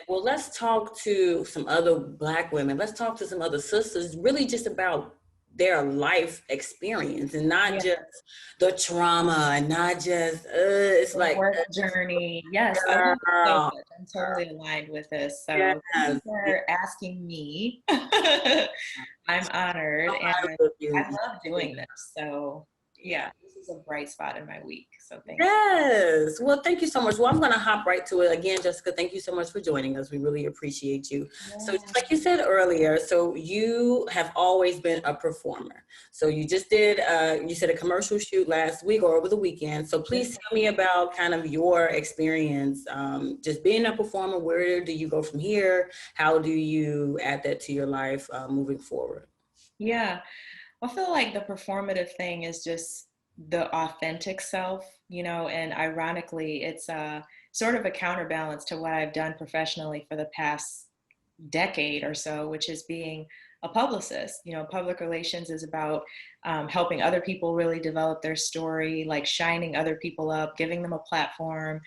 well, let's talk to some other Black women. Let's talk to some other sisters, really just about their life experience and not just the trauma and not just, it's The like, work journey. Yes, I love it so girl, much. I'm totally aligned with this. So thank you yes, for asking me. I'm honored I'm and with you. I love doing this. So yeah, this is a bright spot in my week. So thank you. Yes. Well, thank you so much. Well, I'm going to hop right to it. Again, Jessica, thank you so much for joining us. We really appreciate you. So Yeah. just like you said earlier, so you have always been a performer. So you just did, you said a commercial shoot last week or over the weekend. So please tell me about kind of your experience, just being a performer. Where do you go from here? How do you add that to your life moving forward? Yeah. I feel like the performative thing is just the authentic self, and ironically, it's sort of a counterbalance to what I've done professionally for the past decade or so, which is being a publicist. Public relations is about helping other people really develop their story, like shining other people up, giving them a platform,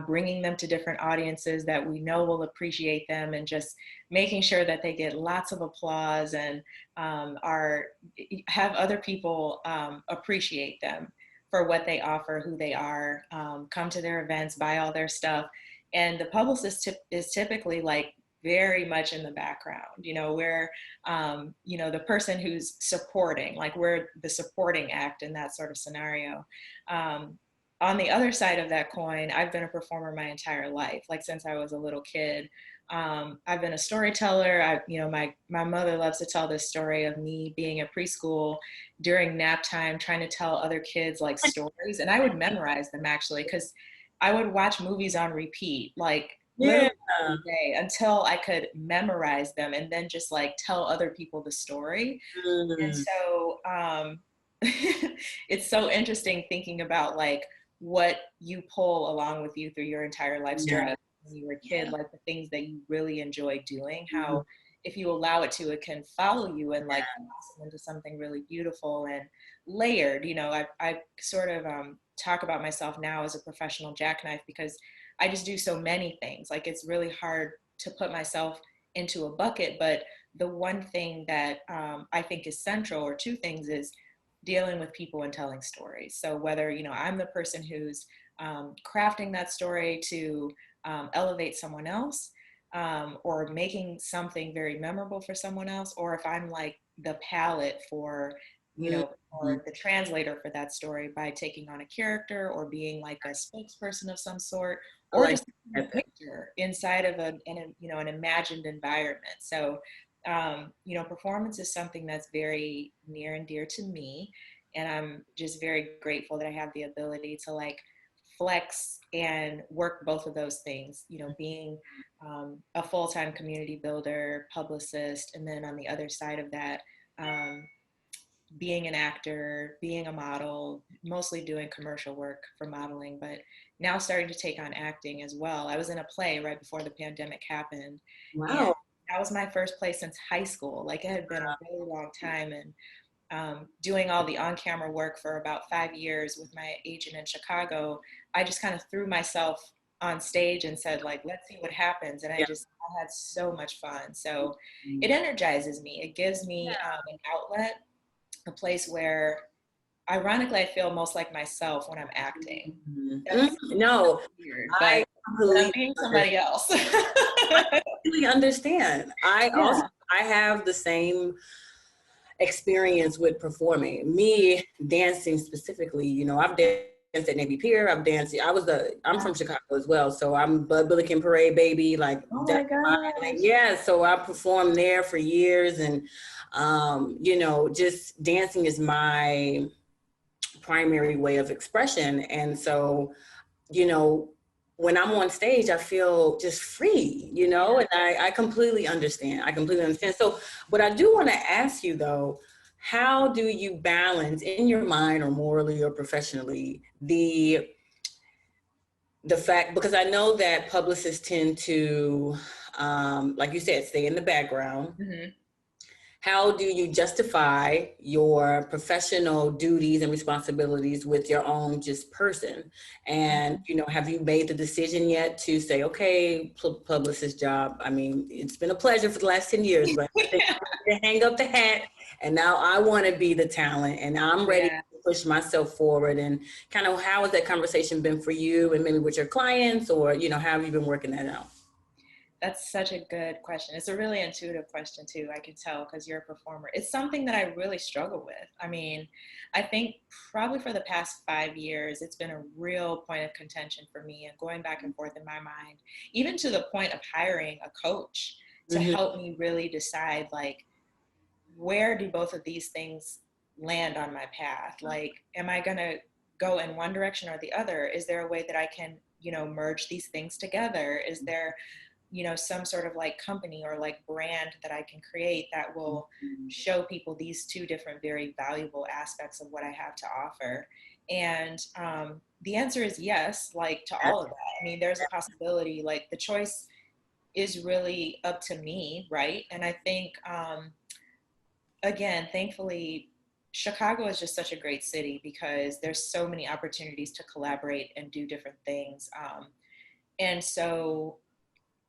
bringing them to different audiences that we know will appreciate them, and just making sure that they get lots of applause and have other people appreciate them for what they offer, who they are, come to their events, buy all their stuff. And the publicist is typically like very much in the background. We're the person who's supporting, like we're the supporting act in that sort of scenario. On the other side of that coin, I've been a performer my entire life, like since I was a little kid. I've been a storyteller. My mother loves to tell this story of me being in preschool during nap time, trying to tell other kids like stories, and I would memorize them actually, because I would watch movies on repeat, like Yeah. literally every day, until I could memorize them and then just like tell other people the story. And Mm. so it's so interesting thinking about like what you pull along with you through your entire life's Yeah. journey when you were a kid, like the things that you really enjoy doing, Mhm. how if you allow it to, it can follow you and like blossom into something really beautiful and layered. I sort of talk about myself now as a professional jackknife because I just do so many things. Like it's really hard to put myself into a bucket, but the one thing that I think is central, or two things, is dealing with people and telling stories. So whether, I'm the person who's crafting that story to elevate someone else, or making something very memorable for someone else, or if I'm like the palette for, or the translator for that story by taking on a character or being like a spokesperson of some sort, I or like just a that. picture inside of an imagined environment. So performance is something that's very near and dear to me. And I'm just very grateful that I have the ability to like flex and work both of those things, being a full-time community builder, publicist, and then on the other side of that, being an actor, being a model, mostly doing commercial work for modeling, but now starting to take on acting as well. I was in a play right before the pandemic happened, and Wow. that was my first play since high school. Like it had been a really long time, and doing all the on-camera work for about 5 years with my agent in Chicago, I just kind of threw myself on stage and said, like, let's see what happens. And I Yeah. had so much fun. So it energizes me. It gives me an outlet, a place where, ironically, I feel most like myself when I'm acting. That's No, weird, I but when I'm completely being understand. somebody else. I completely understand. Yeah. I have the same experience with performing. Me dancing specifically, I've danced at Navy Pier. I've danced. I'm from Chicago as well, so I'm Bud Billiken Parade baby. Like Oh my that's gosh. yeah. So I performed there for years, and just dancing is my primary way of expression. And so, when I'm on stage, I feel just free, and I completely understand. I completely understand. So what I do want to ask you though, how do you balance in your mind or morally or professionally the fact, because I know that publicists tend to, like you said, stay in the background. Mhm. how do you justify your professional duties and responsibilities with your own just person? And, you know, have you made the decision yet to say, okay, publicist job, I mean, it's been a pleasure for the last 10 years, but I think I'm ready to hang up the hat, and now I want to be the talent, and I'm ready to push myself forward. And kind of, how has that conversation been for you, and maybe with your clients, or, you know, how have you been working that out? That's such a good question. It's a really intuitive question too, I can tell, because you're a performer. It's something that I really struggle with. I mean, I think probably for the past 5 years, it's been a real point of contention for me and going back and forth in my mind, even to the point of hiring a coach to help me really decide, like, where do both of these things land on my path? Like, am I going to go in one direction or the other? Is there a way that I can, you know, merge these things together? Is there, you know, some sort of like company or like brand that I can create that will show people these two different very valuable aspects of what I have to offer? And the answer is yes, like to all of that. I mean, there's a possibility, like the choice is really up to me, right? And I think, again, thankfully, Chicago is just such a great city because there's so many opportunities to collaborate and do different things. And so,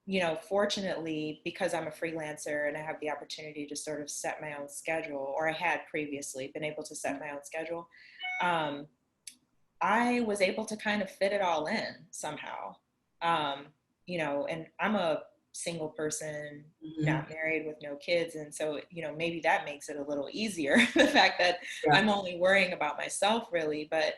you know, fortunately, because I'm a freelancer and I have the opportunity to sort of set my own schedule, or I had previously been able to set my own schedule, I was able to kind of fit it all in somehow. You know, and I'm a single person, not married, with no kids. And so, you know, maybe that makes it a little easier, the fact that I'm only worrying about myself really. But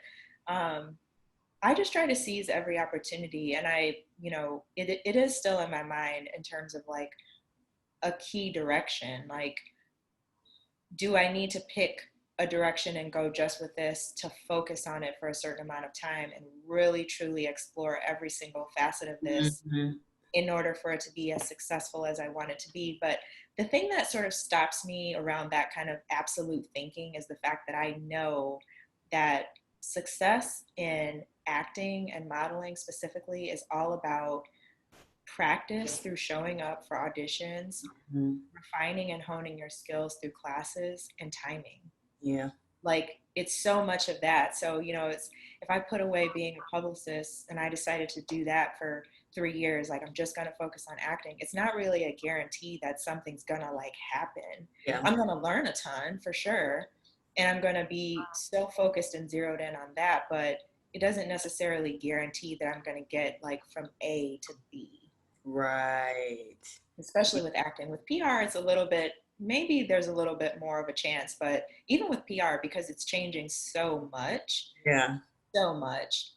I just try to seize every opportunity. And I, you know, it is still in my mind in terms of like a key direction. Like, do I need to pick a direction and go just with this to focus on it for a certain amount of time and really truly explore every single facet of this in order for it to be as successful as I want it to be? But the thing that sort of stops me around that kind of absolute thinking is the fact that I know that success in acting and modeling specifically is all about practice through showing up for auditions, refining and honing your skills through classes, and timing. Yeah. Like, it's so much of that. So, you know, it's, if I put away being a publicist and I decided to do that for 3 years, like, I'm just going to focus on acting, it's not really a guarantee that something's going to like happen. I'm going to learn a ton for sure. And I'm going to be so focused and zeroed in on that, but it doesn't necessarily guarantee that I'm going to get like from A to B. Right. Especially with acting. With PR, it's a little bit, maybe there's a little bit more of a chance, but even with PR, because it's changing so much, so much,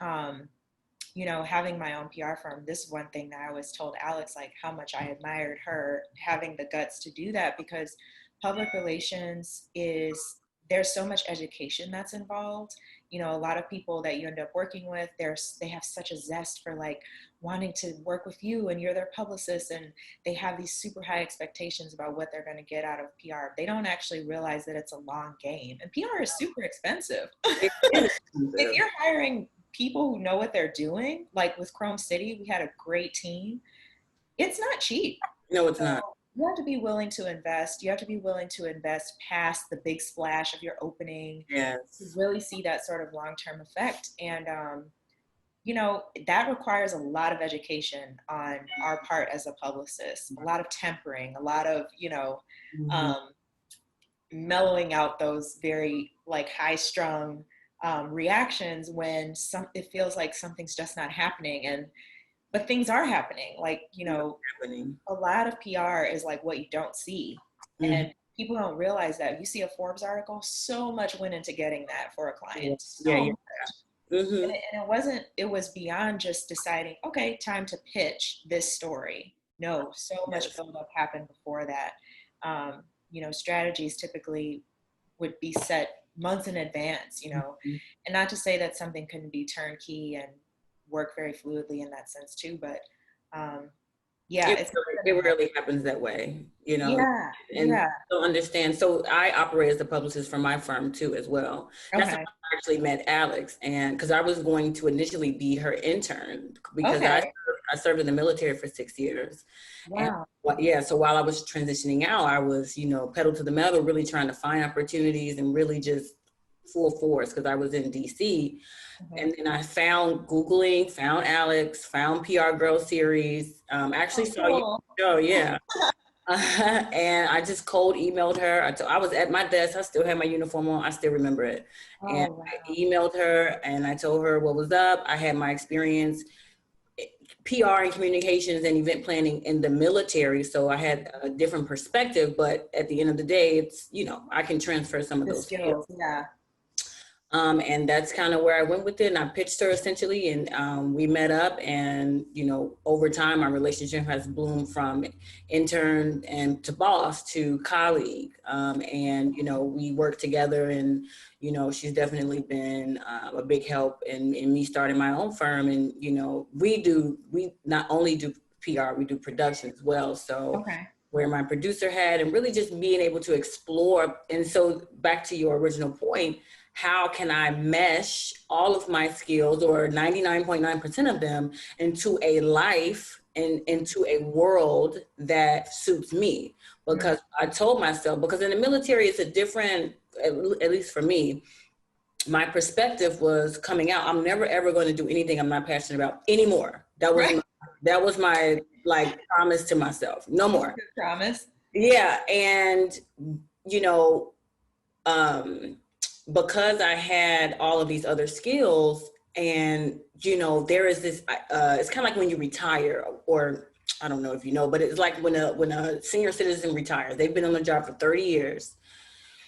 you know, having my own PR firm, this is one thing that I always told Alex, like how much I admired her having the guts to do that, because public relations is, there's so much education that's involved. You know, a lot of people that you end up working with, they have such a zest for like wanting to work with you and you're their publicist, and they have these super high expectations about what they're going to get out of PR. They don't actually realize that it's a long game, and PR is super expensive. If you're hiring people who know what they're doing, like with Chrome City, we had a great team. It's not cheap. No, it's not. You have to be willing to invest. You have to be willing to invest past the big splash of your opening to really see that sort of long-term effect. And, you know, that requires a lot of education on our part as a publicist, a lot of tempering, a lot of, you know, mellowing out those very like high-strung reactions when it feels like something's just not happening. But things are happening. Like, you know, a lot of PR is like what you don't see. And people don't realize that. You see a Forbes article, so much went into getting that for a client. And it was beyond just deciding, okay, time to pitch this story. No, so much buildup happened before that. You know, strategies typically would be set months in advance, you know, and not to say that something couldn't be turnkey and work very fluidly in that sense too, but it really happens that way, you know. Don't understand. So I operate as a publicist for my firm too as well. That's how I actually met Alex, and because I was going to initially be her intern, because I I served in the military for 6 years. Wow. And yeah, so while I was transitioning out, I was, pedal to the metal, really trying to find opportunities and really just full force because I was in DC. And then I found Alex, found PR Girl series, actually saw you show, yeah. And I just cold emailed her. I was at my desk. I still had my uniform on. I still remember it. And Wow. I emailed her and I told her what was up. I had my experience, PR and communications and event planning in the military. So I had a different perspective, but at the end of the day, it's, I can transfer some of those skills. Yeah. And that's kind of where I went with it. And I pitched her essentially, and we met up. And over time, our relationship has bloomed from intern and to boss to colleague. And we work together, and she's definitely been a big help in me starting my own firm. And we not only do PR, we do production as well. So. Okay. Where my producer had, and really just being able to explore. And so back to your original point, how can I mesh all of my skills, or 99.9% of them, into a life and into a world that suits me? Because I told myself, because in the military, it's a different, at least for me, my perspective was coming out, I'm never ever going to do anything I'm not passionate about anymore. That was my promise to myself. No more. Good promise. Yeah. And, because I had all of these other skills, and, there is this, it's kind of like when you retire, or I don't know if you know, but it's like when a senior citizen retires, they've been on the job for 30 years.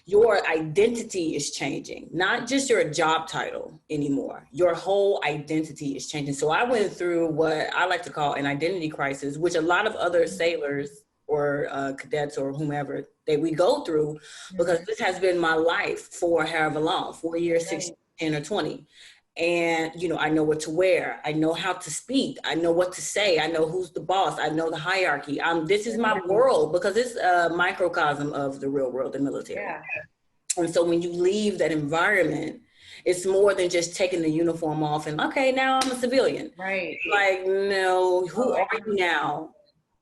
Your identity is changing, not just your job title anymore. Your whole identity is changing. So I went through what I like to call an identity crisis, which a lot of other sailors or cadets or whomever that we go through, because this has been my life for however long, 4 years, 6, 10, or 20. And, I know what to wear. I know how to speak. I know what to say. I know who's the boss. I know the hierarchy. This is my world, because it's a microcosm of the real world, the military. Yeah. And so when you leave that environment, it's more than just taking the uniform off and, okay, now I'm a civilian. Right. Like, no, who are you now?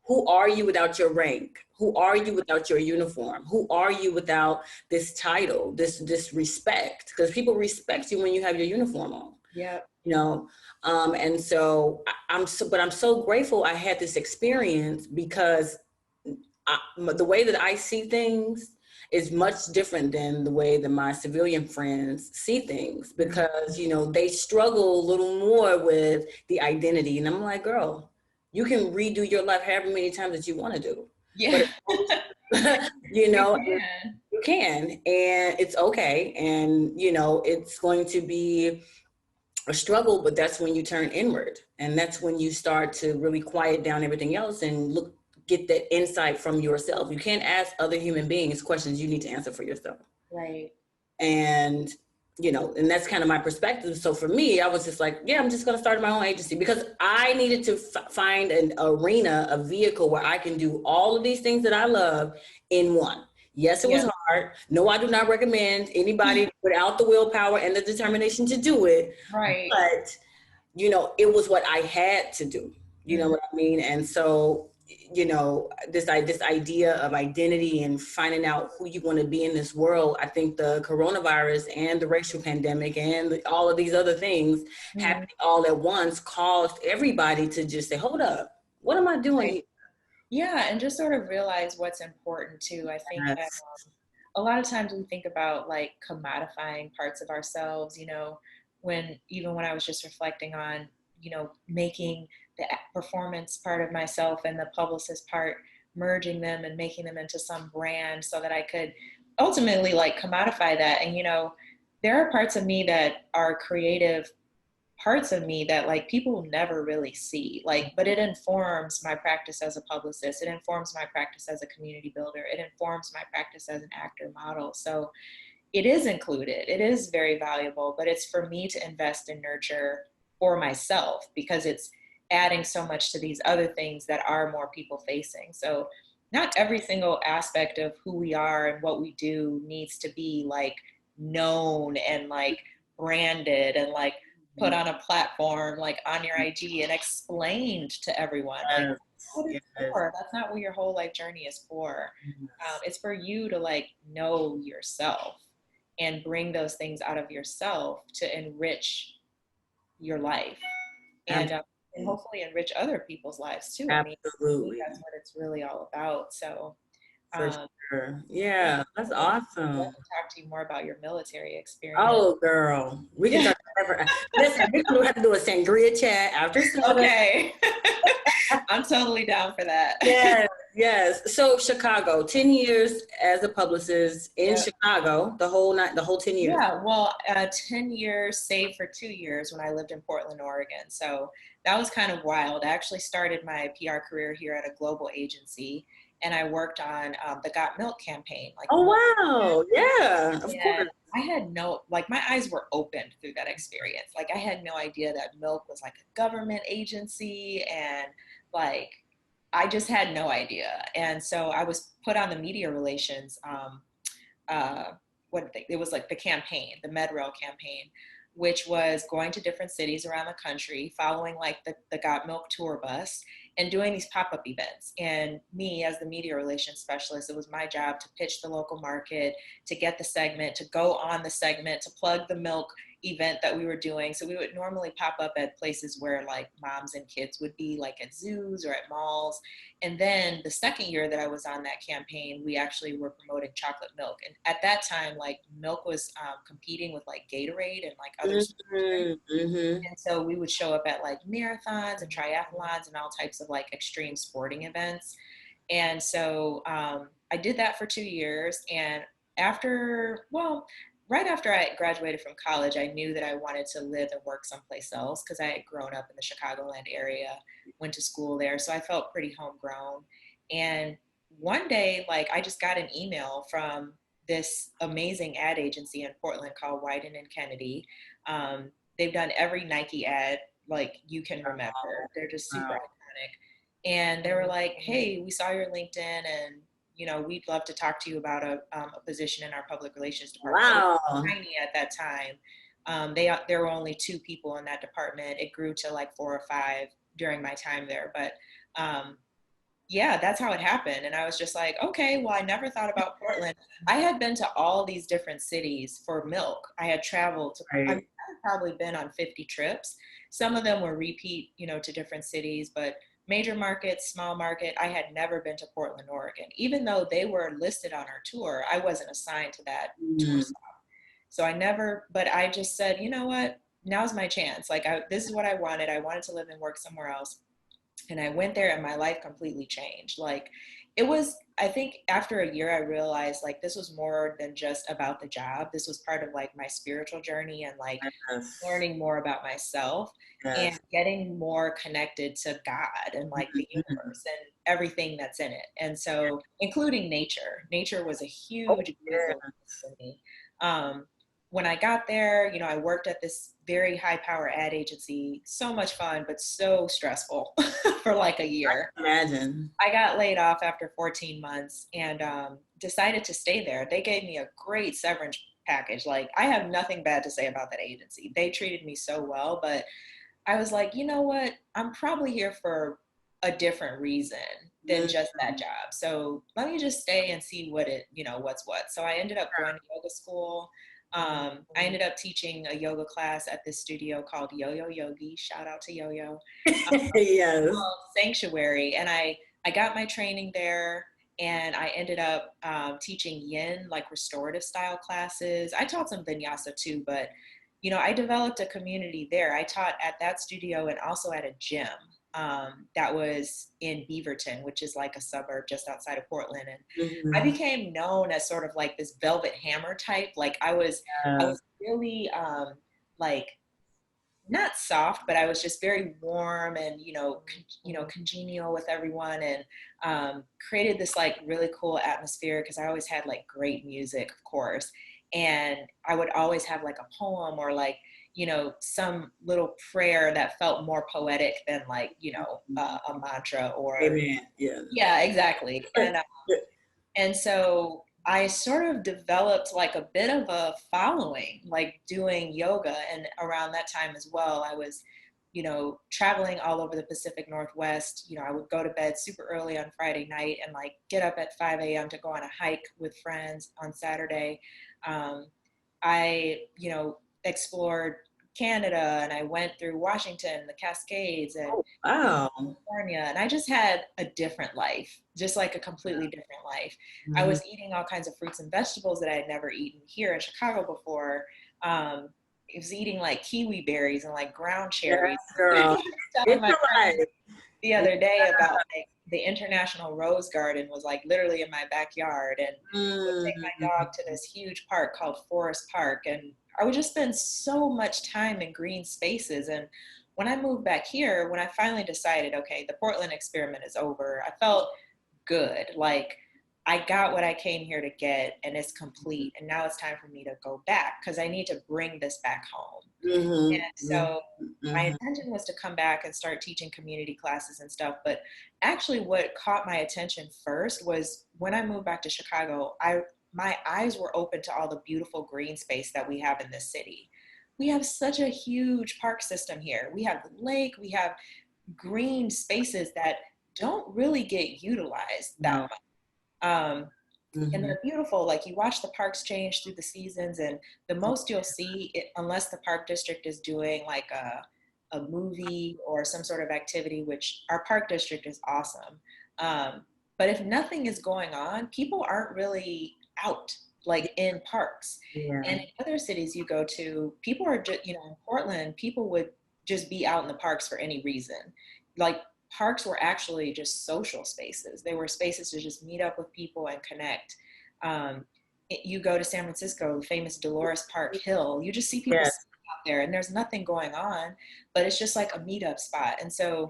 Who are you without your rank? Who are you without your uniform? Who are you without this title, this respect? Because people respect you when you have your uniform on. Yeah. And so I'm so grateful I had this experience, because the way that I see things is much different than the way that my civilian friends see things, because, they struggle a little more with the identity. And I'm like, girl, you can redo your life however many times that you want to do. Yeah. But, you can, and it's okay. And, it's going to be a struggle, but that's when you turn inward. And that's when you start to really quiet down everything else and get that insight from yourself. You can't ask other human beings questions you need to answer for yourself. Right. And, and that's kind of my perspective. So for me, I was just like, yeah, I'm just going to start my own agency, because I needed to find an arena, a vehicle where I can do all of these things that I love in one. Yes, it was hard. No, I do not recommend anybody without the willpower and the determination to do it. Right. But, it was what I had to do. You know what I mean? And so, this idea of identity and finding out who you want to be in this world, I think the coronavirus and the racial pandemic and all of these other things happening all at once caused everybody to just say, hold up, what am I doing here? Yeah, and just sort of realize what's important too. I think that a lot of times we think about commodifying parts of ourselves, when I was just reflecting on, making the performance part of myself and the publicist part, merging them and making them into some brand so that I could ultimately commodify that. And, there are parts of me that are creative parts of me that people never really see, but it informs my practice as a publicist. It informs my practice as a community builder. It informs my practice as an actor model. So it is included. It is very valuable, but it's for me to invest in nurture for myself, because it's adding so much to these other things that are more people facing. So not every single aspect of who we are and what we do needs to be known and branded and put on a platform like on your IG and explained to everyone, like, Yes, what it's yes, for. That's not what your whole life journey is for. yes. It's for you to like know yourself and bring those things out of yourself to enrich your life and Absolutely. hopefully enrich other people's lives too. I mean, I think Absolutely. that's what it's really all about. So, For um, sure. yeah, Yeah, that's I'd love awesome. to talk to you more about your military experience. Oh, girl, we can Yeah. talk forever. Listen, we're gonna have to do a sangria chat after 7. Okay. I'm totally down for that. Yes, yes. So Chicago, 10 years as a publicist in Yeah. Chicago, the whole night, the whole 10 years. Yeah, well, 10 years, saved for 2 years when I lived in Portland, Oregon. So that was kind of wild. I actually started my PR career here at a global agency, and I worked on the Got Milk campaign, like the Oh, milk. wow. Yeah, of course. And I had no, like, my eyes were opened through that experience. Like, I had no idea that milk was like a government agency, and like, I just had no idea. And so I was put on the media relations uh, it was like the campaign, the MedRail campaign, which was going to different cities around the country, following like the Got Milk tour bus and doing these pop-up events. And me as the media relations specialist, it was my job to pitch the local market, to get the segment, to go on the segment, to plug the milk event that we were doing. So we would normally pop up at places where like moms and kids would be, like at zoos or at malls. And then the second year that I was on that campaign, we actually were promoting chocolate milk. And at that time, like milk was competing with like Gatorade and like other sports drinks. Mm-hmm, mm-hmm. And so we would show up at like marathons and triathlons and all types of like extreme sporting events. And so I did that for 2 years. And right after I graduated from college, I knew that I wanted to live and work someplace else because I had grown up in the Chicagoland area, went to school there. So I felt pretty homegrown. And one day, like, I just got an email from this amazing ad agency in Portland called Wyden and Kennedy. They've done every Nike ad like you can remember. They're just super Wow. iconic. And they were like, "Hey, we saw your LinkedIn, and we'd love to talk to you about a position in our public relations department." It was Wow. tiny at that time. There were only 2 people in that department. It grew to like 4 or 5 during my time there, but yeah, that's how it happened. And I was just like, okay, well, I never thought about Portland. I had been to all these different cities for milk. I had traveled to, I Right. had probably been on 50 trips. Some of them were repeat, to different cities, but major markets, small market, I had never been to Portland, Oregon. Even though they were listed on our tour, I wasn't assigned to that tour Mm. stop. So but I just said, you know what? Now's my chance. Like, this is what I wanted. I wanted to live and work somewhere else. And I went there and my life completely changed. Like, I think after a year, I realized like this was more than just about the job. This was part of like my spiritual journey and like Yes. learning more about myself and Yes. getting more connected to God and like the Mhm. universe and everything that's in it. And so, including nature. Nature was a Oh, huge yeah. for me. Um, when I got there, I worked at this very high power ad agency, so much fun, but so stressful for like a year. Imagine. I got laid off after 14 months and decided to stay there. They gave me a great severance package. Like, I have nothing bad to say about that agency. They treated me so well, but I was like, you know what? I'm probably here for a different reason than just that job. So let me just stay and see what's what. So I ended up going to yoga school. I ended up teaching a yoga class at this studio called Yo-Yo Yogi. Shout out to Yo-Yo. Yes. Sanctuary. And I got my training there, and I ended up teaching yin, like restorative style classes. I taught some vinyasa too, but I developed a community there. I taught at that studio and also at a gym that was in Beaverton, which is like a suburb just outside of Portland. And I Mhm. became known as sort of like this velvet hammer type. Like, I Yes. was really like, not soft, but I was just very warm and congenial with everyone, and created this like really cool atmosphere because I always had like great music, of course, and I would always have like a poem or like some little prayer that felt more poetic than like a mantra or Amen. Yes. yeah, exactly. And so I sort of developed like a bit of a following, like doing yoga. And around that time as well, I was, traveling all over the Pacific Northwest. I would go to bed super early on Friday night and like get up at 5 a.m. to go on a hike with friends on Saturday. I, explored Canada, and I went through Washington, the Cascades, and Oh, wow. California, and I just had a different life, just like a completely different life. I Mhm. was eating all kinds of fruits and vegetables that I had never eaten here in Chicago before. I was eating like kiwi berries and like ground Yes, cherries. girl. Telling It's my friends alive. the other day about like the International Rose Garden was like literally in my backyard, and would take my Mm. dog to this huge park called Forest Park, and I would just spend so much time in green spaces. And when I moved back here, when I finally decided, okay, the Portland experiment is over, I felt good. Like I got what I came here to get, and it's complete. And now it's time for me to go back because I need to bring this back home. And Mhm. so my Mhm. intention was to come back and start teaching community classes and stuff. But actually, what caught my attention first was when I moved back to Chicago, my eyes were open to all the beautiful green space that we have in this city. We have such a huge park system here. We have the lake, we have green spaces that don't really get utilized that No. much. Um, and Mhm. they're beautiful. Like you watch the parks change through the seasons, and the most you'll see it, unless the park district is doing like a movie or some sort of activity, which our park district is awesome. Um, but if nothing is going on, people aren't really out like in parks. Yeah. And in other cities you go to, people are just, in Portland, people would just be out in the parks for any reason. Like parks were actually just social spaces. They were spaces to just meet up with people and connect. Um, you go to San Francisco, famous Dolores Park Hill, you just see people Yes. sitting out there and there's nothing going on, but it's just like a meetup spot. And so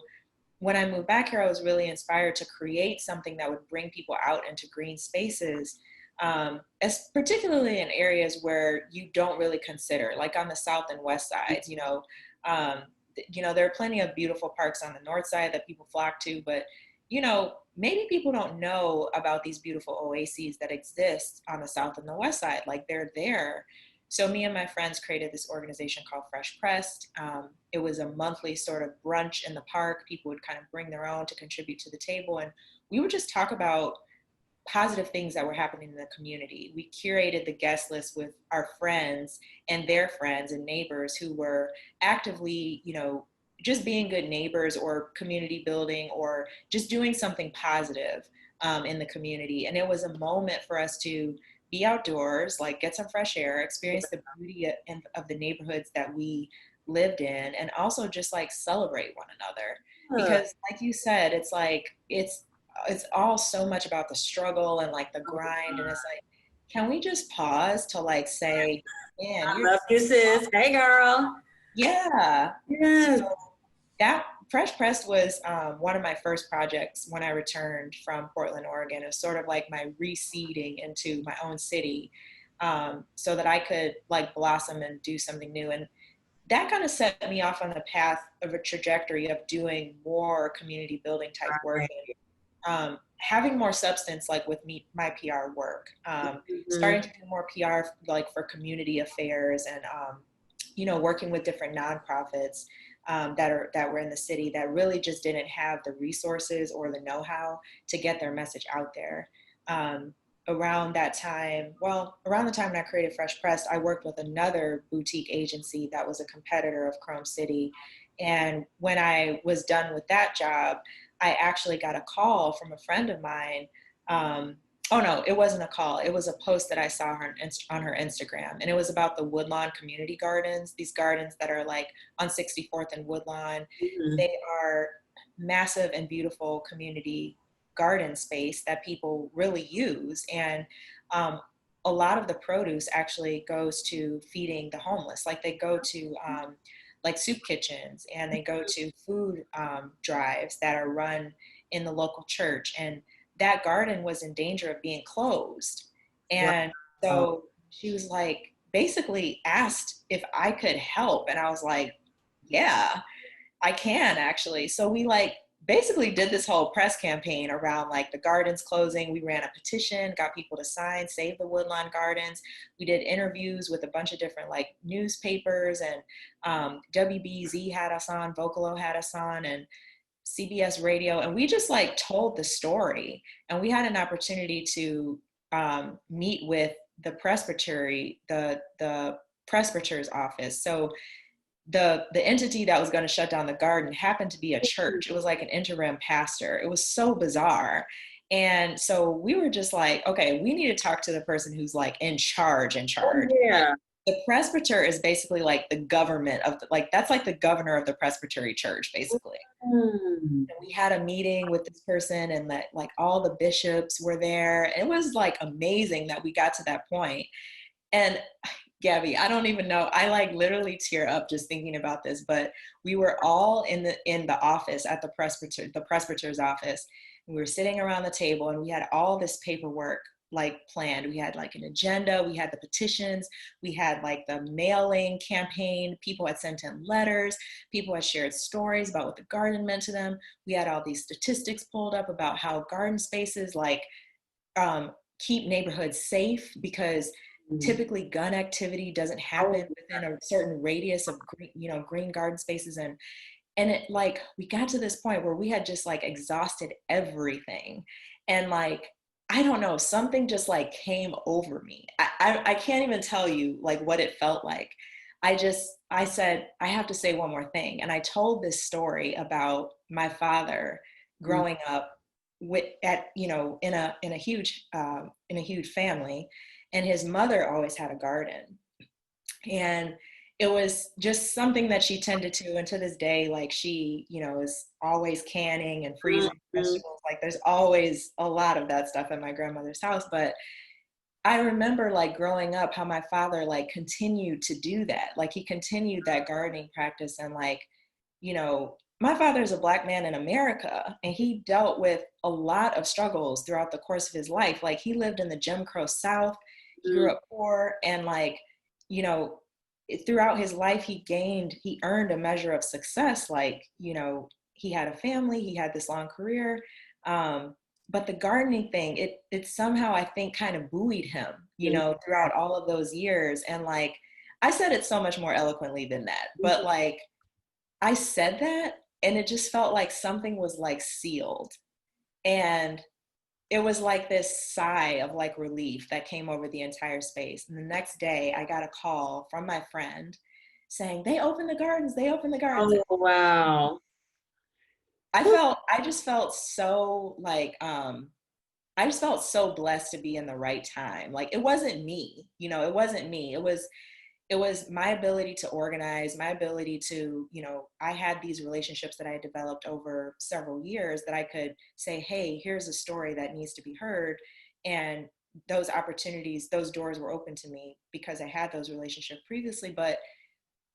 when I moved back here, I was really inspired to create something that would bring people out into green spaces, as particularly in areas where you don't really consider, like on the south and west sides. Um, there are plenty of beautiful parks on the north side that people flock to, but maybe people don't know about these beautiful oases that exist on the south and the west side. Like they're there. So me and my friends created this organization called Fresh Pressed. It was a monthly sort of brunch in the park. People would kind of bring their own to contribute to the table, and we would just talk about positive things that were happening in the community. We curated the guest list with our friends and their friends and neighbors who were actively, just being good neighbors or community building or just doing something positive in the community. And it was a moment for us to be outdoors, like get some fresh air, experience the beauty of the neighborhoods that we lived in, and also just like celebrate one another. Yeah. Because like you said, it's like it's all so much about the struggle and like the grind, and it's like, can we just pause to like say, man, I you're love just, you, sis. Hey, girl. yeah. So Yes. that Fresh Pressed was one of my first projects when I returned from Portland, Oregon. It was sort of like my reseeding into my own city, so that I could like blossom and do something new. And that kind of set me off on the path of a trajectory of doing more community building type work, Right. having more substance, like with my PR work, Mhm. starting to do more PR like for community affairs, and working with different nonprofits that were in the city that really just didn't have the resources or the know-how to get their message out there. Um, around that time, well, around the time when I created Fresh Pressed, I worked with another boutique agency that was a competitor of Chrome City. And when I was done with that job, I actually got a call from a friend of mine. Oh no, it wasn't a call. It was a post that I saw on her Instagram, and it was about the Woodlawn Community Gardens. These gardens that are like on 64th and Woodlawn. Mhm. They are massive and beautiful community garden space that people really use, and um, a lot of the produce actually goes to feeding the homeless. Like they go to like soup kitchens, and they go to food drives that are run in the local church. And that garden was in danger of being closed. And Wow. so she was like, basically asked if I could help. And I was like, yeah, I can actually. So we like basically did this whole press campaign around like the gardens closing. We ran a petition, got people to sign, save the Woodlawn Gardens. We did interviews with a bunch of different like newspapers, and WBZ had us on, Vocalo had us on, and CBS radio. And we just like told the story. And we had an opportunity to meet with the presbytery, the presbyter's office. So the entity that was going to shut down the garden happened to be a church. It was like an interim pastor. It was so bizarre. And so we were just like, okay, we need to talk to the person who's like in charge. Yeah. The presbyter is basically like the government of like, that's like the governor of the presbytery church, basically. And we had a meeting with this person, and that like all the bishops were there. It was like amazing that we got to that point. And Gabby, I don't even know. I like literally tear up just thinking about this, but we were all in the office at the presbyter's office. And we were sitting around the table, and we had all this paperwork like planned. We had like an agenda, we had the petitions, we had like the mailing campaign, people had sent in letters, people had shared stories about what the garden meant to them. We had all these statistics pulled up about how garden spaces like keep neighborhoods safe, because typically gun activity doesn't happen within a certain radius of green garden spaces. And it like, we got to this point where we had just like exhausted everything. And like, I don't know, something just like came over me. I can't even tell you like what it felt like. I said, I have to say one more thing. And I told this story about my father growing up in a huge family. And his mother always had a garden. And it was just something that she tended to. And to this day, like she, is always canning and freezing vegetables. Like there's always a lot of that stuff at my grandmother's house. But I remember like growing up how my father like continued to do that. Like he continued that gardening practice. And like, my father is a Black man in America, and he dealt with a lot of struggles throughout the course of his life. Like he lived in the Jim Crow South. He grew up poor, and like, throughout his life, he earned a measure of success. Like, he had a family, he had this long career. But the gardening thing, it somehow, I think, kind of buoyed him, throughout all of those years. And like, I said it so much more eloquently than that, but like, I said that, and it just felt like something was like sealed. And it was like this sigh of like relief that came over the entire space. And the next day I got a call from my friend saying, they opened the gardens. Oh, wow. I just felt so like, I just felt so blessed to be in the right time. Like it wasn't me, it wasn't me. It was my ability to organize, my ability to, I had these relationships that I developed over several years that I could say, hey, here's a story that needs to be heard. And those opportunities, those doors were open to me because I had those relationships previously. But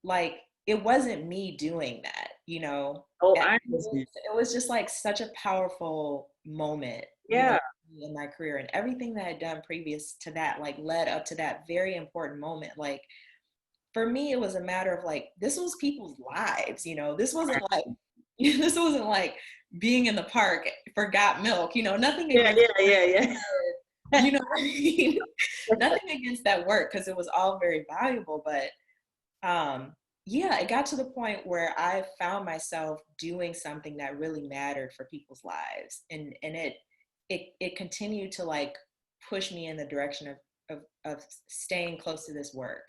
like, it wasn't me doing that, Oh, I understand. It was just like such a powerful moment, Yeah. in my career, and everything that I'd done previous to that, like led up to that very important moment. Like, for me, it was a matter of like, this was people's lives, this wasn't like, this wasn't like being in the park for got milk, nothing against Yeah. what I mean? Nothing against that work, because it was all very valuable. But yeah, it got to the point where I found myself doing something that really mattered for people's lives. And it continued to like push me in the direction of staying close to this work,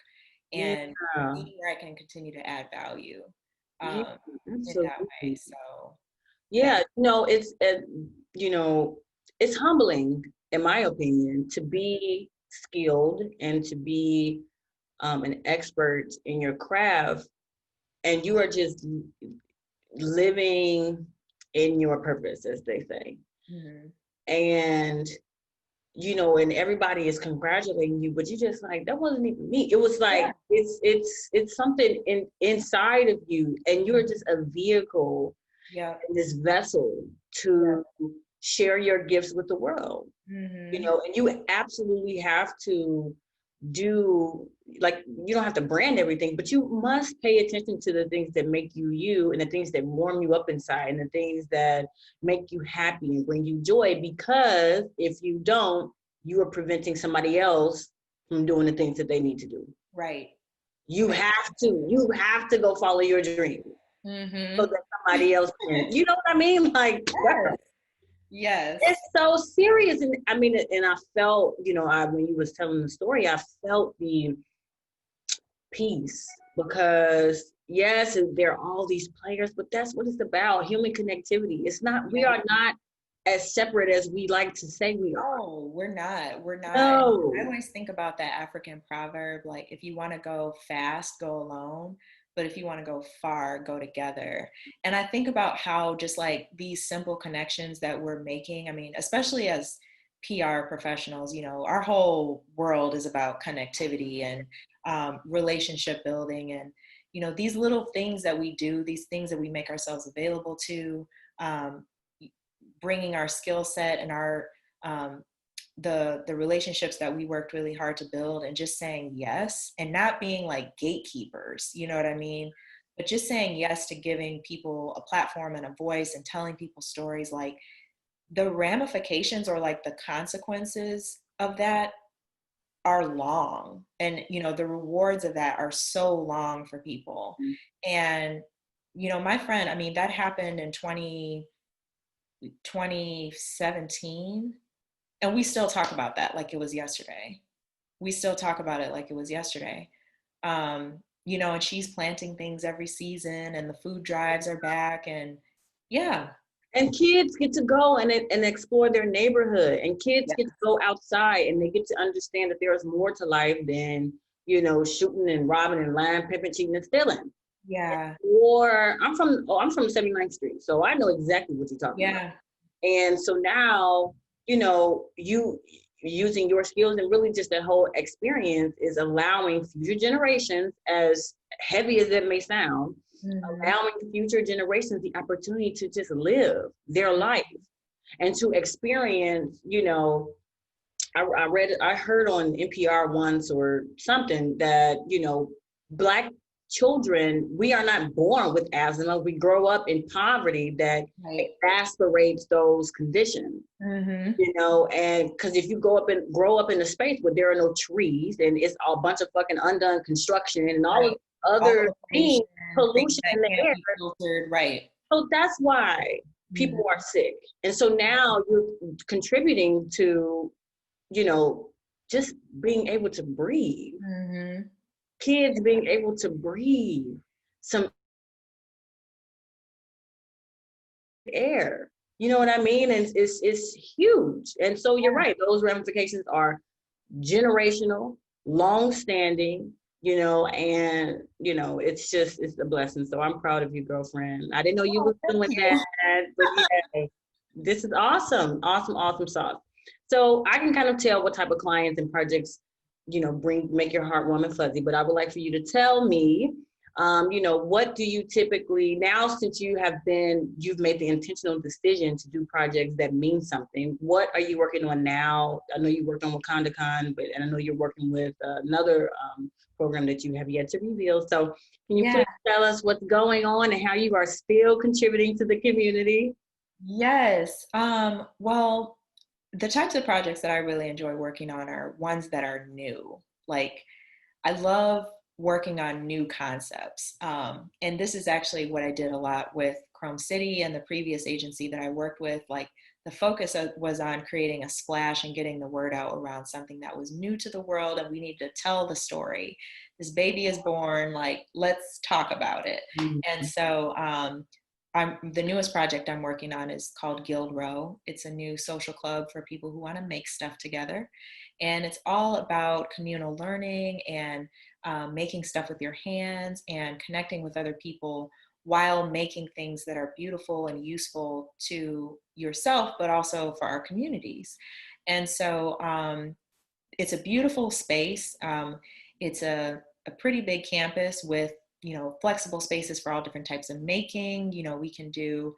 and being where I can continue to add value in that way. So yeah, it's humbling, in my opinion, to be skilled and to be an expert in your craft, and you are just living in your purpose, as they say. And and everybody is congratulating you, but you just like, that wasn't even me. It was like, it's something inside of you, and you're just a vehicle, this vessel to share your gifts with the world. And you absolutely have to do, like, you don't have to brand everything, but you must pay attention to the things that make you you, and the things that warm you up inside, and the things that make you happy and bring you joy, because if you don't, you are preventing somebody else from doing the things that they need to do. Right. You have to go follow your dream, so that somebody else can, you know what I mean? Like, Yes. Yes. it's so serious. And I mean, and I felt, when you was telling the story, I felt the peace, because yes, there are all these players, but that's what it's about, human connectivity. It's not, we are not as separate as we like to say we are. No, we're not. We're not. No. I always think about that African proverb, like, if you want to go fast, go alone. But if you want to go far, go together. And I think about how just like these simple connections that we're making, I mean, especially as PR professionals, our whole world is about connectivity and relationship building. And, these little things that we do, these things that we make ourselves available to, um, bringing our skill set and our the relationships that we worked really hard to build, and just saying yes, and not being like gatekeepers, you know what I mean, but just saying yes to giving people a platform and a voice and telling people stories. Like, the ramifications or like the consequences of that are long, and the rewards of that are so long for people. And my friend, I mean, that happened in 2017, and we still talk about that like it was yesterday. We still talk about it like it was yesterday. And she's planting things every season, and the food drives are back, and yeah. And kids get to go and explore their neighborhood, and kids get to go outside, and they get to understand that there is more to life than, shooting and robbing and lying, pimping, cheating, and stealing. Yeah. Or I'm from 79th Street, so I know exactly what you're talking about. And so now, you using your skills, and really just that whole experience is allowing future generations, as heavy as it may I allowing future generations the opportunity to just live their life and to experience, I heard on NPR once or something that, Black children, we are not born with asthma. We grow up in poverty that exacerbates those conditions, and because if you grow up in a space where there are no trees, and it's a bunch of fucking undone construction and all of other things, pollution in the air. Filtered, right. So that's why people are sick. And so now you're contributing to, just being able to breathe. Kids being able to breathe some air. You know what I mean? And it's huge. And so you're right. Those ramifications are generational, long-standing, and it's a blessing. So I'm proud of you, girlfriend. I didn't know you were doing that, but yeah, this is awesome sauce. So I can kind of tell what type of clients and projects, make your heart warm and fuzzy. But I would like for you to tell me, what do you typically, now since you've made the intentional decision to do projects that mean something, what are you working on now? I know you worked on Wakanda Con, and I know you're working with another program that you have yet to reveal. So can you please tell us what's going on and how you are still contributing to the community? Yes. Well, the types of projects that I really enjoy working on are ones that are new. Like, I love working on new concepts. And this is actually what I did a lot with Chrome City and the previous agency that I worked with. Like, the focus was on creating a splash and getting the word out around something that was new to the world, and we need to tell the story. This baby is born, like, let's talk about it. And so the newest project I'm working on is called Guild Row. It's a new social club for people who want to make stuff together. And it's all about communal learning and making stuff with your hands and connecting with other people while making things that are beautiful and useful to yourself, but also for our communities. And so it's a beautiful space. It's a pretty big campus with flexible spaces for all different types of making. We can do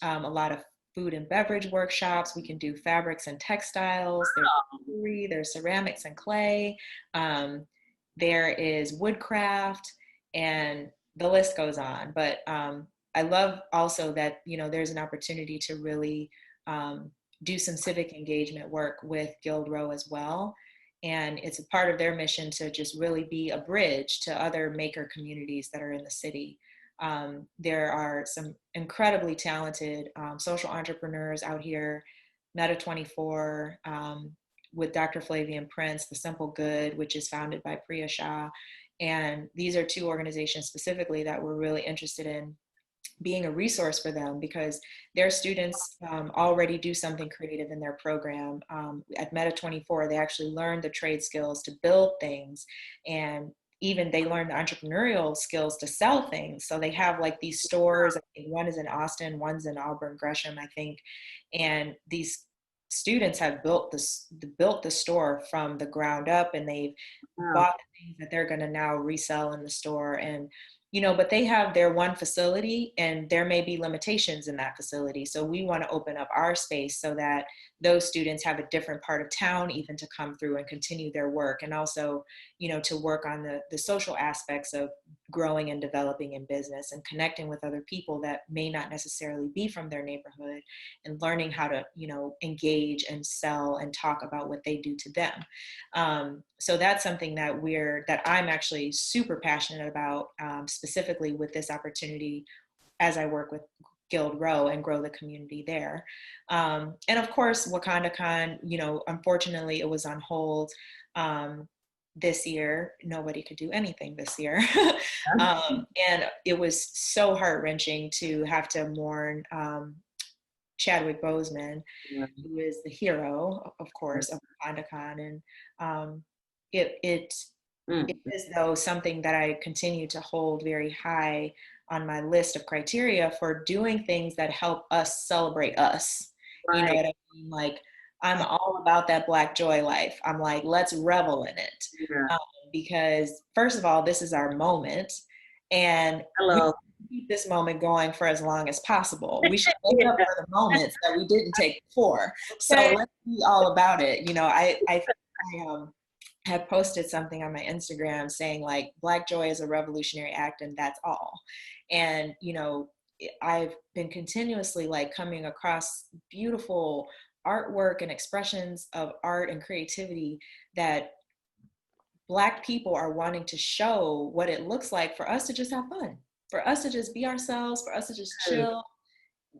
a lot of food and beverage workshops. We can do fabrics and textiles. There's jewelry, there's ceramics and clay. There is woodcraft, and the list goes on. But I love also that, you know, there's an opportunity to really do some civic engagement work with Guild Row as well. And it's a part of their mission to just really be a bridge to other maker communities that are in the city. There are some incredibly talented social entrepreneurs out here, Meta 24, with Dr. Flavian Prince, The Simple Good, which is founded by Priya Shah. And these are two organizations specifically that we're really interested in being a resource for them, because their students already do something creative in their program. At Meta 24, they actually learn the trade skills to build things, and even they learn the entrepreneurial skills to sell things. So they have like these stores. I think one is in Austin, one's in Auburn Gresham, I think. And these students have built the store from the ground up, and they've bought the things that they're going to now resell in the store. And you know, but they have their one facility, and there may be limitations in that facility. So we want to open up our space so that those students have a different part of town even to come through and continue their work. And also, you know, to work on the social aspects of growing and developing in business and connecting with other people that may not necessarily be from their neighborhood, and learning how to, you know, engage and sell and talk about what they do to them. So that's something that I'm actually super passionate about, specifically with this opportunity as I work with Guild Row and grow the community there. And of course, WakandaCon, you know, unfortunately it was on hold this year. Nobody could do anything this year. And it was so heart-wrenching to have to mourn Chadwick Boseman, who is the hero, of course, of WakandaCon. And it is, though, something that I continue to hold very high on my list of criteria for doing things that help us celebrate us. Right. You know what I mean? Like, I'm all about that Black joy life. I'm like, let's revel in it. Yeah. Because first of all, this is our moment, and we keep this moment going for as long as possible. We should make up for the moments that we didn't take before. So let's be all about it. You know, I had posted something on my Instagram saying like, Black joy is a revolutionary act, and that's all. And, you know, I've been continuously like coming across beautiful artwork and expressions of art and creativity that Black people are wanting to show what it looks like for us to just have fun, for us to just be ourselves, for us to just chill,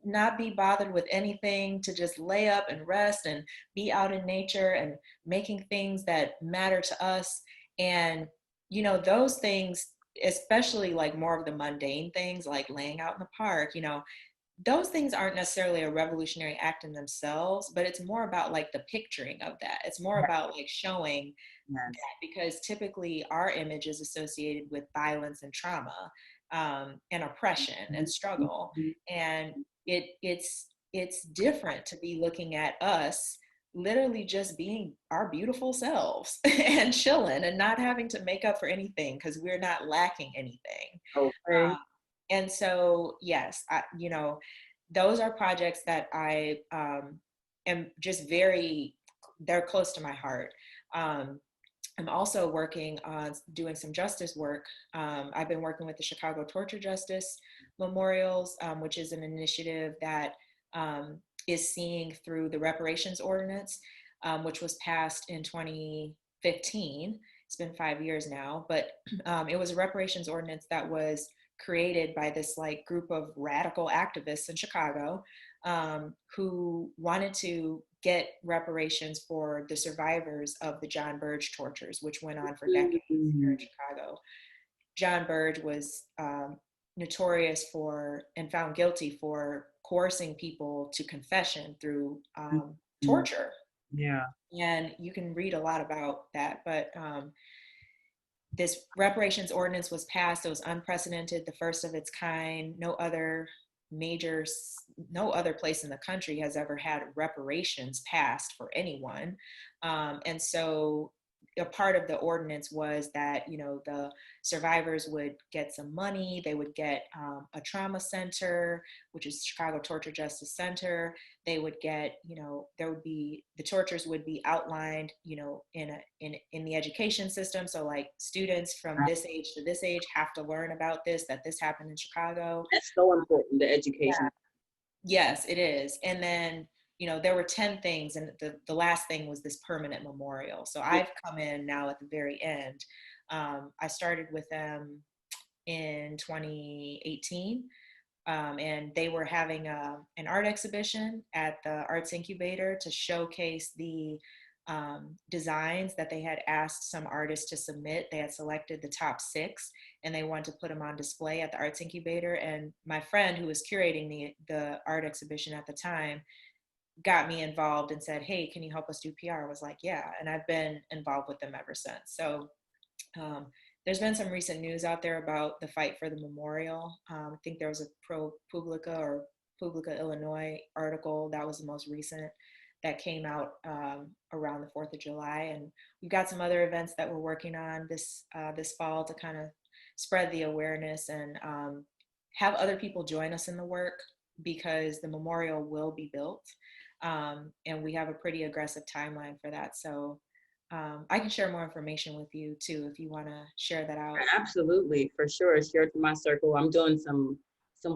not be bothered with anything, to just lay up and rest and be out in nature and making things that matter to us. And, you know, those things, especially like more of the mundane things like laying out in the park, you know, those things aren't necessarily a revolutionary act in themselves, but it's more about like the picturing of that. It's more about like showing that, because typically our image is associated with violence and trauma, and oppression and struggle. And it's different to be looking at us literally just being our beautiful selves and chilling and not having to make up for anything because we're not lacking anything. Okay. And so, yes, you know, those are projects that I am just they're close to my heart. I'm also working on doing some justice work. I've been working with the Chicago Torture Justice Memorials, which is an initiative that is seeing through the reparations ordinance, which was passed in 2015. It's been 5 years now, but it was a reparations ordinance that was created by this like group of radical activists in Chicago, who wanted to get reparations for the survivors of the John Burge tortures, which went on for decades here in Chicago. John Burge was notorious for and found guilty for coercing people to confession through torture. Yeah. And you can read a lot about that, but this reparations ordinance was passed. It was unprecedented, the first of its kind. No other place in the country has ever had reparations passed for anyone. And so a part of the ordinance was that, you know, the survivors would get some money. They would get a trauma center, which is Chicago Torture Justice Center. They would get, you know, the tortures would be outlined, you know, in the education system. So like students from this age to this age have to learn about this, that this happened in Chicago. That's so important, the education. Yes, it is. And then, you know, there were 10 things, and the last thing was this permanent memorial. So I've come in now at the very end. I started with them in 2018, and they were having an art exhibition at the Arts Incubator to showcase the designs that they had asked some artists to submit. They had selected the top 6, and they wanted to put them on display at the Arts Incubator. And my friend who was curating the art exhibition at the time got me involved and said, hey, can you help us do PR? I was like, yeah. And I've been involved with them ever since. So there's been some recent news out there about the fight for the memorial. I think there was a ProPublica or Publica Illinois article that was the most recent that came out around the 4th of July. And we've got some other events that we're working on this fall to kind of spread the awareness and have other people join us in the work, because the memorial will be built. And we have a pretty aggressive timeline for that. So I can share more information with you too, if you want to share that out. Absolutely, for sure. Share it to my circle. I'm doing some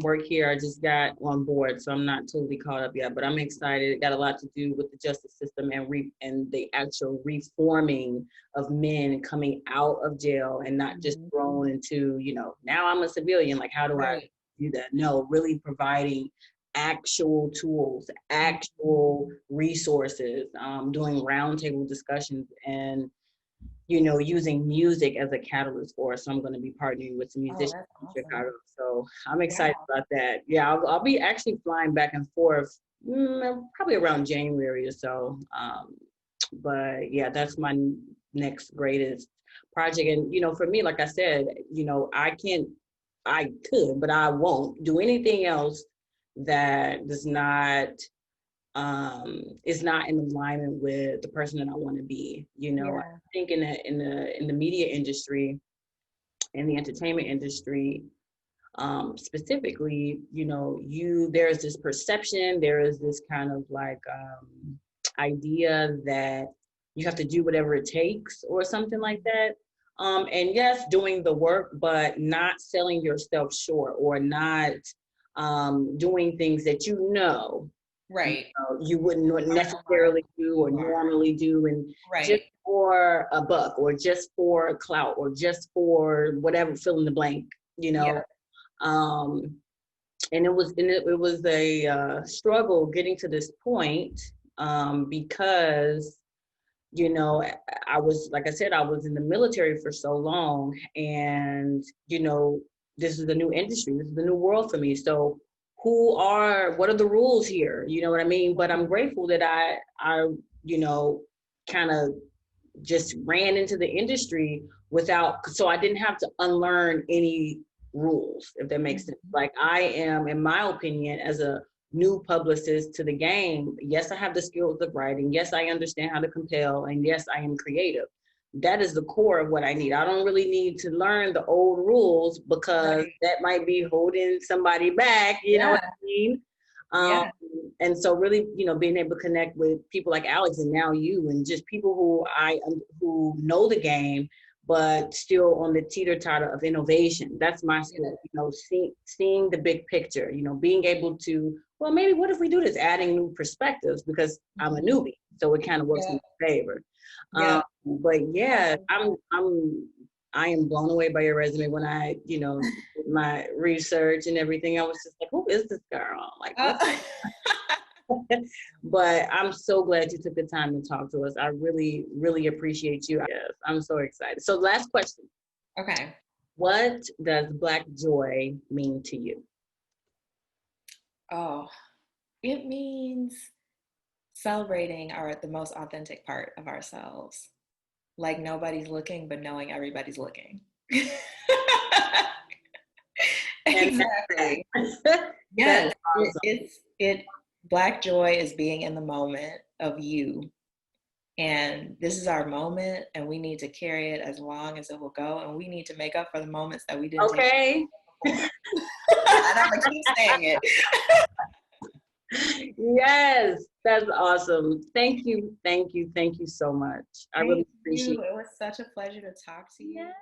work here. I just got on board, so I'm not totally caught up yet, but I'm excited. It got a lot to do with the justice system and the actual reforming of men coming out of jail and not just thrown into, you know, now I'm a civilian. Like, how do I do that? No, really providing actual tools, actual resources, doing roundtable discussions, and, you know, using music as a catalyst for us. So I'm going to be partnering with some musicians in Chicago. So I'm excited about that. Yeah, I'll be actually flying back and forth probably around January or so. But yeah, that's my next greatest project. And, you know, for me, like I said, you know, I could, but I won't do anything else that does not is not in alignment with the person that I want to be. You know, I think in the media industry, in the entertainment industry, specifically, you know, there's this perception, there is this kind of like idea that you have to do whatever it takes or something like that. And yes, doing the work, but not selling yourself short, or not doing things that you know you wouldn't necessarily do or normally do, and just for a buck, or just for clout, or just for whatever, fill in the blank, you know. And it was a struggle getting to this point, because, you know, I was, like I said, I was in the military for so long, and, you know, this is the new industry, this is the new world for me. So what are the rules here? You know what I mean? But I'm grateful that I you know, kind of just ran into the industry so I didn't have to unlearn any rules, if that makes sense. Like, I am, in my opinion, as a new publicist to the game, yes, I have the skills of writing. Yes, I understand how to compel. And yes, I am creative. That is the core of what I need. I don't really need to learn the old rules, because that might be holding somebody back, you know what I mean? And so really, you know, being able to connect with people like Alex, and now you, and just people who know the game, but still on the teeter-totter of innovation. That's my skill, you know, seeing the big picture, you know, being able to, well, maybe what if we do this, adding new perspectives, because I'm a newbie, so it kind of works in my favor. But yeah, I am blown away by your resume. When I, you know, did my research and everything, I was just like, who is this girl? Like, but I'm so glad you took the time to talk to us. I really, really appreciate you. Yes, I'm so excited. So last question. Okay. What does Black joy mean to you? Oh, it means celebrating the most authentic part of ourselves. Like, nobody's looking, but knowing everybody's looking. Exactly. Yes. Awesome. Black joy is being in the moment of you, and this is our moment, and we need to carry it as long as it will go, and we need to make up for the moments that we didn't Okay. take before. And I'm gonna keep saying it. Yes, that's awesome. Thank you so much. I really appreciate it. It was such a pleasure to talk to you. Yes.